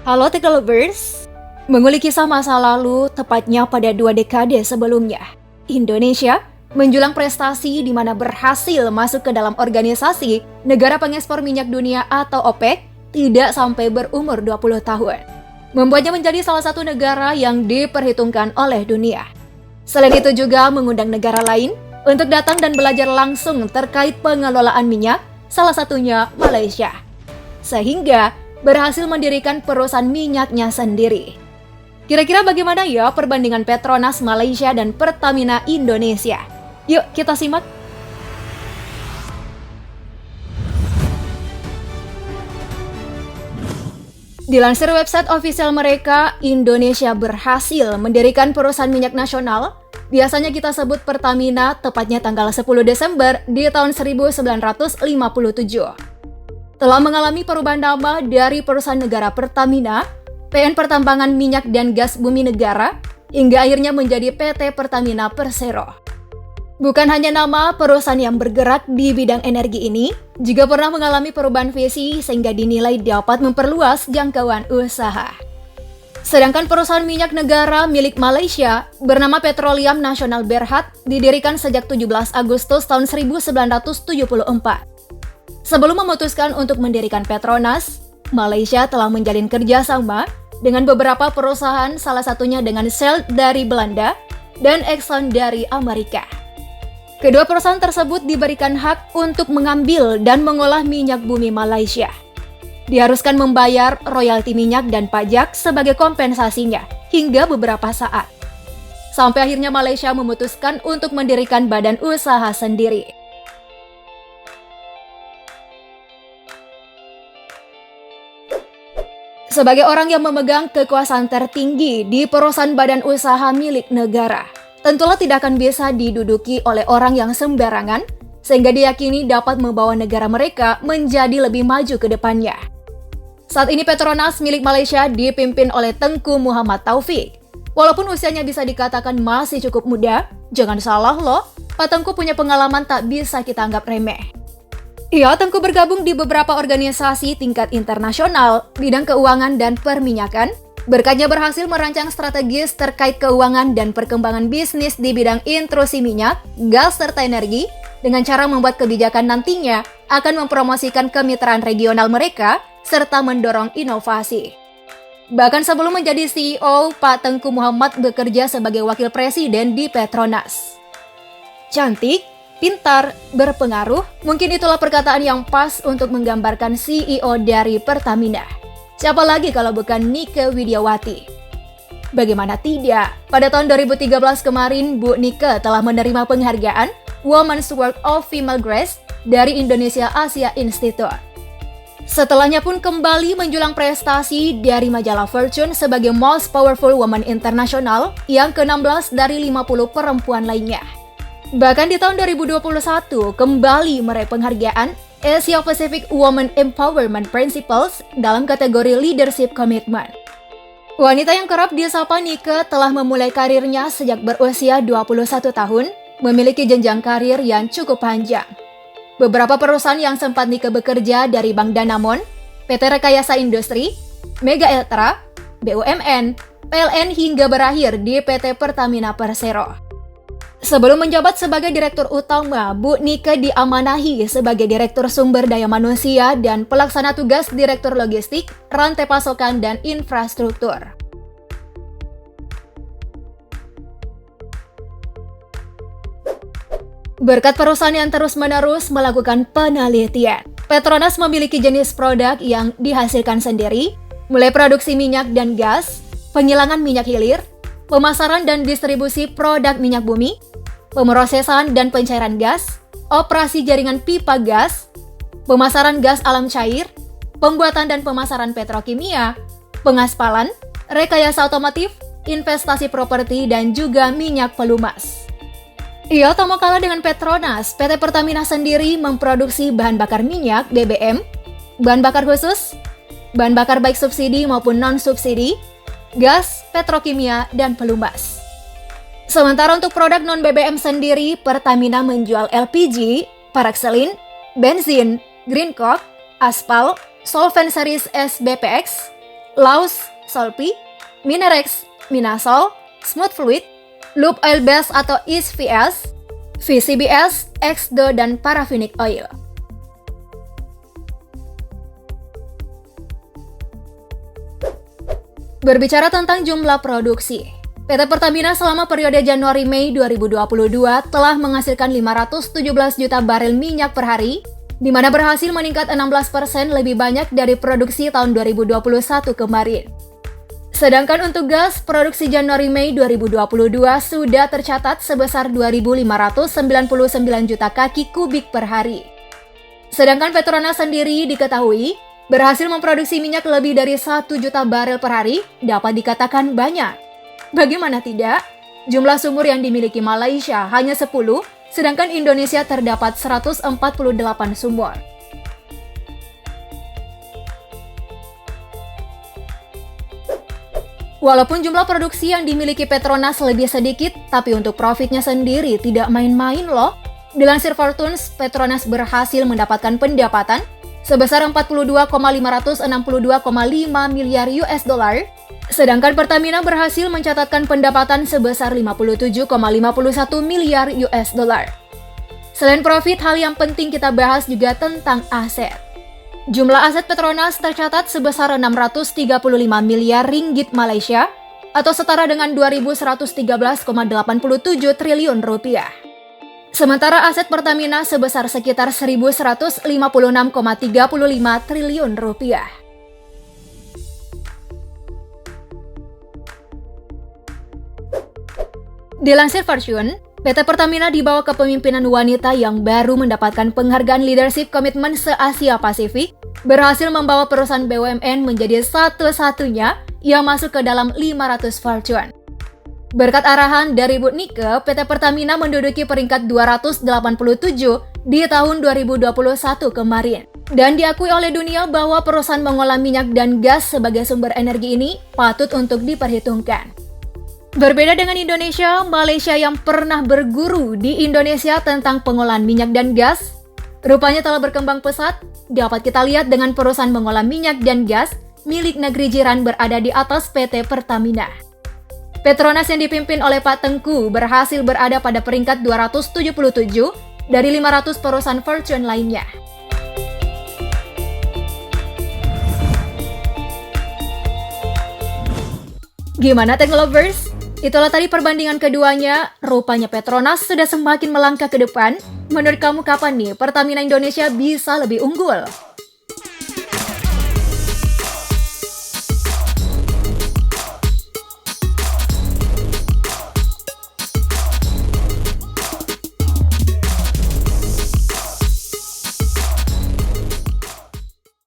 Halo Lovers, mengulik kisah masa lalu tepatnya pada 2 dekade sebelumnya. Indonesia menjulang prestasi di mana berhasil masuk ke dalam organisasi negara pengekspor minyak dunia atau OPEC tidak sampai berumur 20 tahun. Membuatnya menjadi salah satu negara yang diperhitungkan oleh dunia. Selain itu juga mengundang negara lain untuk datang dan belajar langsung terkait pengelolaan minyak, salah satunya Malaysia. Sehingga berhasil mendirikan perusahaan minyaknya sendiri. Kira-kira bagaimana ya perbandingan Petronas Malaysia dan Pertamina Indonesia? Yuk kita simak. Dilansir website official mereka, Indonesia berhasil mendirikan perusahaan minyak nasional. Biasanya kita sebut Pertamina, tepatnya tanggal 10 Desember di tahun 1957. Telah mengalami perubahan nama dari perusahaan negara Pertamina, PN Pertambangan Minyak dan Gas Bumi Negara, hingga akhirnya menjadi PT Pertamina Persero. Bukan hanya nama, perusahaan yang bergerak di bidang energi ini juga pernah mengalami perubahan visi sehingga dinilai dapat memperluas jangkauan usaha. Sedangkan perusahaan minyak negara milik Malaysia bernama Petroleum Nasional Berhad didirikan sejak 17 Agustus tahun 1974. Sebelum memutuskan untuk mendirikan Petronas, Malaysia telah menjalin kerjasama dengan beberapa perusahaan, salah satunya dengan Shell dari Belanda dan Exxon dari Amerika. Kedua perusahaan tersebut diberikan hak untuk mengambil dan mengolah minyak bumi Malaysia. Diharuskan membayar royalti minyak dan pajak sebagai kompensasinya hingga beberapa saat. Sampai akhirnya Malaysia memutuskan untuk mendirikan badan usaha sendiri. Sebagai orang yang memegang kekuasaan tertinggi di perusahaan badan usaha milik negara, tentulah tidak akan bisa diduduki oleh orang yang sembarangan, sehingga diyakini dapat membawa negara mereka menjadi lebih maju ke depannya. Saat ini Petronas milik Malaysia dipimpin oleh Tengku Muhammad Taufik. Walaupun usianya bisa dikatakan masih cukup muda, jangan salah loh, Pak Tengku punya pengalaman tak bisa kita anggap remeh. Tengku bergabung di beberapa organisasi tingkat internasional, bidang keuangan dan perminyakan. Berkatnya berhasil merancang strategis terkait keuangan dan perkembangan bisnis di bidang intrusi minyak, gas serta energi, dengan cara membuat kebijakan nantinya akan mempromosikan kemitraan regional mereka, serta mendorong inovasi. Bahkan sebelum menjadi CEO, Pak Tengku Muhammad bekerja sebagai wakil presiden di Petronas. Cantik, pintar, berpengaruh, mungkin itulah perkataan yang pas untuk menggambarkan CEO dari Pertamina. Siapa lagi kalau bukan Nike Widiawati? Bagaimana tidak, pada tahun 2013 kemarin Bu Nike telah menerima penghargaan Women's World of Female Grace dari Indonesia Asia Institute. Setelahnya pun kembali menjulang prestasi dari majalah Fortune sebagai Most Powerful Woman International yang ke-16 dari 50 perempuan lainnya. Bahkan di tahun 2021 kembali meraih penghargaan Asia Pacific Women Empowerment Principles dalam kategori Leadership Commitment. Wanita yang kerap disapa Nike telah memulai karirnya sejak berusia 21 tahun, memiliki jenjang karir yang cukup panjang. Beberapa perusahaan yang sempat Nike bekerja dari Bank Danamon, PT Rekayasa Industri, Mega Eltra, BUMN, PLN hingga berakhir di PT Pertamina Persero. Sebelum menjabat sebagai Direktur Utama, Bu Nike diamanahi sebagai Direktur Sumber Daya Manusia dan Pelaksana Tugas Direktur Logistik, Rantai Pasokan dan Infrastruktur. Berkat perusahaan yang terus-menerus melakukan penelitian, Petronas memiliki jenis produk yang dihasilkan sendiri, mulai produksi minyak dan gas, penghilangan minyak hilir, pemasaran dan distribusi produk minyak bumi, pemrosesan dan pencairan gas, operasi jaringan pipa gas, pemasaran gas alam cair, pembuatan dan pemasaran petrokimia, pengaspalan, rekayasa otomotif, investasi properti, dan juga minyak pelumas. Tak mau kalah dengan Petronas, PT Pertamina sendiri memproduksi bahan bakar minyak BBM, bahan bakar khusus, bahan bakar baik subsidi maupun non-subsidi, gas, petrokimia, dan pelumas. Sementara untuk produk non-BBM sendiri, Pertamina menjual LPG, parakselin, bensin, green coke, aspal, solvent series SBPX, Laos, Solpi, Minerex, Minasol, Smooth Fluid, Lube Oil Base atau ISVS, VCBS, XDO, dan Paraffinic Oil. Berbicara tentang jumlah produksi, PT Pertamina selama periode Januari-Mei 2022 telah menghasilkan 517 juta barel minyak per hari, di mana berhasil meningkat 16% lebih banyak dari produksi tahun 2021 kemarin. Sedangkan untuk gas, produksi Januari-Mei 2022 sudah tercatat sebesar 2.599 juta kaki kubik per hari. Sedangkan Petronas sendiri diketahui berhasil memproduksi minyak lebih dari 1 juta barel per hari, dapat dikatakan banyak. Bagaimana tidak? Jumlah sumur yang dimiliki Malaysia hanya 10, sedangkan Indonesia terdapat 148 sumur. Walaupun jumlah produksi yang dimiliki Petronas lebih sedikit, tapi untuk profitnya sendiri tidak main-main loh. Dilansir Fortunes, Petronas berhasil mendapatkan pendapatan sebesar 42,562,5 miliar US dollar, sedangkan Pertamina berhasil mencatatkan pendapatan sebesar 57,51 miliar US dollar. Selain profit, hal yang penting kita bahas juga tentang aset. Jumlah aset Petronas tercatat sebesar 635 miliar ringgit Malaysia atau setara dengan 2.113,87 triliun rupiah. Sementara aset Pertamina sebesar sekitar 1.156,35 triliun rupiah. Dilansir Fortune, PT Pertamina di bawah kepemimpinan wanita yang baru mendapatkan penghargaan Leadership Commitment se-Asia Pasifik berhasil membawa perusahaan BUMN menjadi satu-satunya yang masuk ke dalam 500 Fortune. Berkat arahan dari Bu Nike, PT Pertamina menduduki peringkat 287 di tahun 2021 kemarin. Dan diakui oleh dunia bahwa perusahaan mengolah minyak dan gas sebagai sumber energi ini patut untuk diperhitungkan. Berbeda dengan Indonesia, Malaysia yang pernah berguru di Indonesia tentang pengolahan minyak dan gas, rupanya telah berkembang pesat. Dapat kita lihat dengan perusahaan mengolah minyak dan gas milik negeri jiran berada di atas PT Pertamina. Petronas yang dipimpin oleh Pak Tengku berhasil berada pada peringkat 277 dari 500 perusahaan Fortune lainnya. Gimana Tech Lovers? Itulah tadi perbandingan keduanya. Rupanya Petronas sudah semakin melangkah ke depan. Menurut kamu kapan nih Pertamina Indonesia bisa lebih unggul?